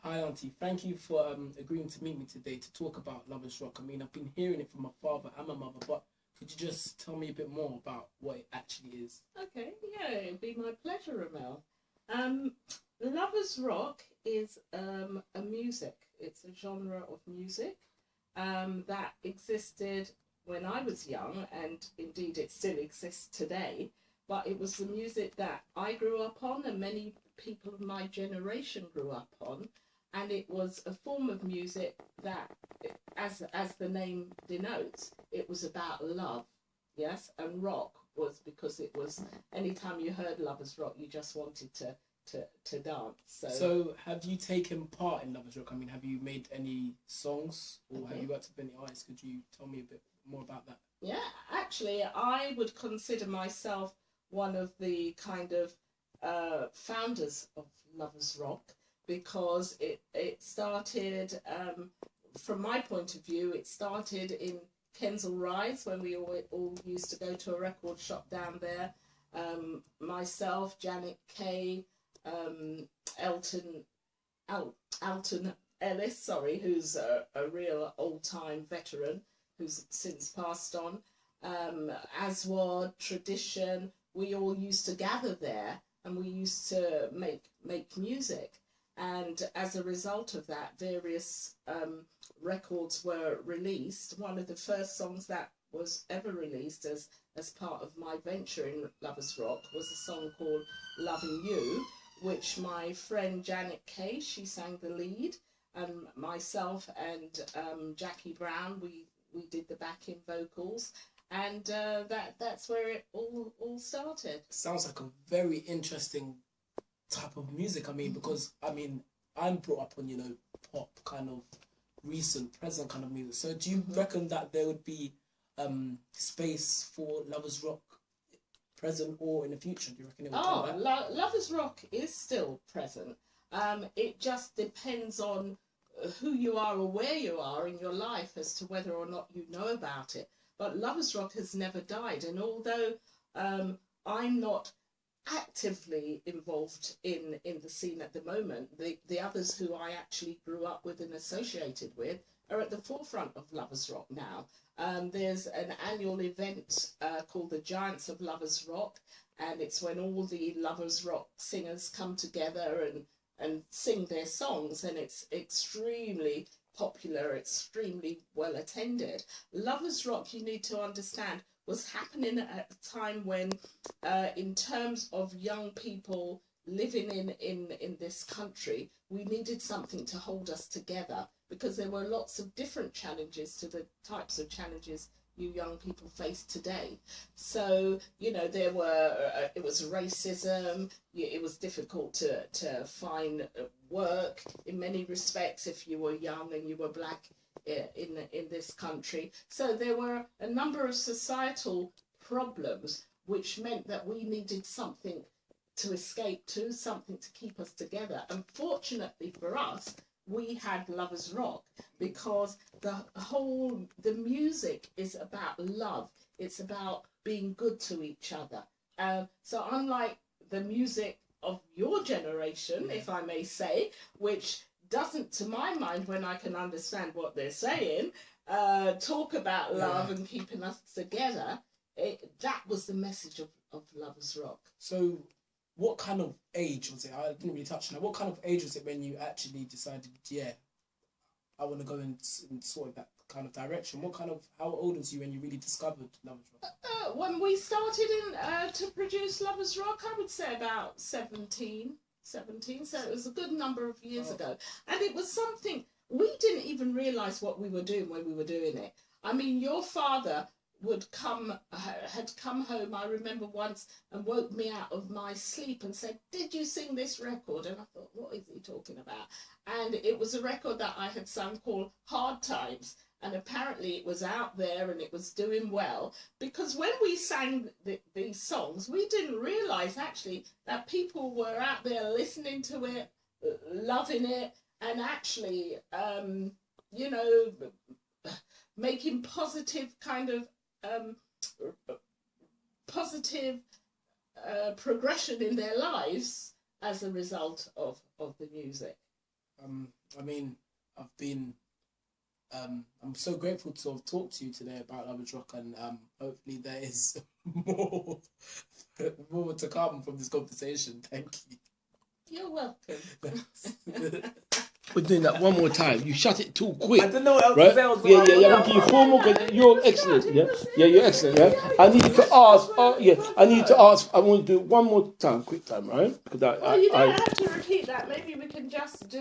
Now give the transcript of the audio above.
Hi, Auntie. Thank you for agreeing to meet me today to talk about Lovers Rock. I mean, I've been hearing it from my father and my mother, but could you just tell me a bit more about what it actually is? Okay, yeah, it'd be my pleasure, Romael. Um, Lovers Rock is a music. It's a genre of music that existed when I was young, and indeed it still exists today. But it was the music that I grew up on, and many people of my generation grew up on, and it was a form of music that, as the name denotes, it was about love. Yes, and rock was because it was anytime you heard lovers rock, you just wanted to dance. So, have you taken part in Lovers Rock? I mean, have you made any songs or have you worked with any artists? Could you tell me a bit more about that? Yeah, actually, I would consider myself one of the kind of founders of Lovers Rock because it started, from my point of view, it started in Kensal Rise when we all used to go to a record shop down there. Myself, Janet Kay, Elton, Alton Ellis, sorry, who's a real old-time veteran who's since passed on. Aswad, Tradition, we all used to gather there and we used to make music. And as a result of that, various records were released. One of the first songs that was ever released as part of my venture in Lovers Rock was a song called Loving You, which my friend Janet Kay, she sang the lead, and myself and Jackie Brown, we did the backing vocals, and that's where it all started. Sounds like a very interesting type of music. I mean, because I mean, I'm brought up on pop kind of recent present kind of music. So do you reckon that there would be space for Lovers Rock present or in the future? Do you reckon it would come back? Lovers Rock is still present. It just depends on who you are or where you are in your life as to whether or not you know about it. But Lovers Rock has never died, and although I'm not actively involved in the scene at the moment, the others who I actually grew up with and associated with are at the forefront of Lovers Rock now. There's an annual event called the Giants of Lovers Rock, and it's when all the Lovers Rock singers come together and sing their songs, and it's extremely popular, extremely well attended. Lovers Rock, you need to understand, was happening at a time when, in terms of young people living in this country, we needed something to hold us together because there were lots of different challenges to the types of challenges you young people face today. So, there were, it was racism, it was difficult to find work in many respects if you were young and you were black in this country. So there were a number of societal problems which meant that we needed something to escape to, something to keep us together. And fortunately for us, we had Lovers Rock because the music is about love. It's about being good to each other. So unlike the music of your generation, if I may say, which doesn't, to my mind, when I can understand what they're saying, talk about love and keeping us together, that was the message of Lovers Rock. So what kind of age was it? I didn't really touch on that. What kind of age was it when you actually decided, I want to go in sort of that kind of direction? How old was you when you really discovered Lovers Rock? When we started to produce Lovers Rock, I would say about 17, so it was a good number of years ago. And it was something, we didn't even realise what we were doing when we were doing it. I mean, your father had come home, I remember once, and woke me out of my sleep and said, "Did you sing this record?" And I thought, what is he talking about? And it was a record that I had sung called Hard Times, and apparently it was out there and it was doing well, because when we sang these songs, we didn't realise actually that people were out there listening to it, loving it, and actually making positive kind of positive progression in their lives as a result of the music. I mean, I've been. I'm so grateful to have talked to you today about Lovers Rock, and hopefully there is more, more to come from this conversation. Thank you. You're welcome. We're doing that one more time. You shut it too quick. I don't know what else right? to say. I was Yeah. like, I'm gonna give you 4 more because you're excellent. Yeah, you're excellent. Yeah. I need to ask. I need to ask. I want to do it one more time, quick time, right? Because Well, you don't have to repeat that. Maybe we can just do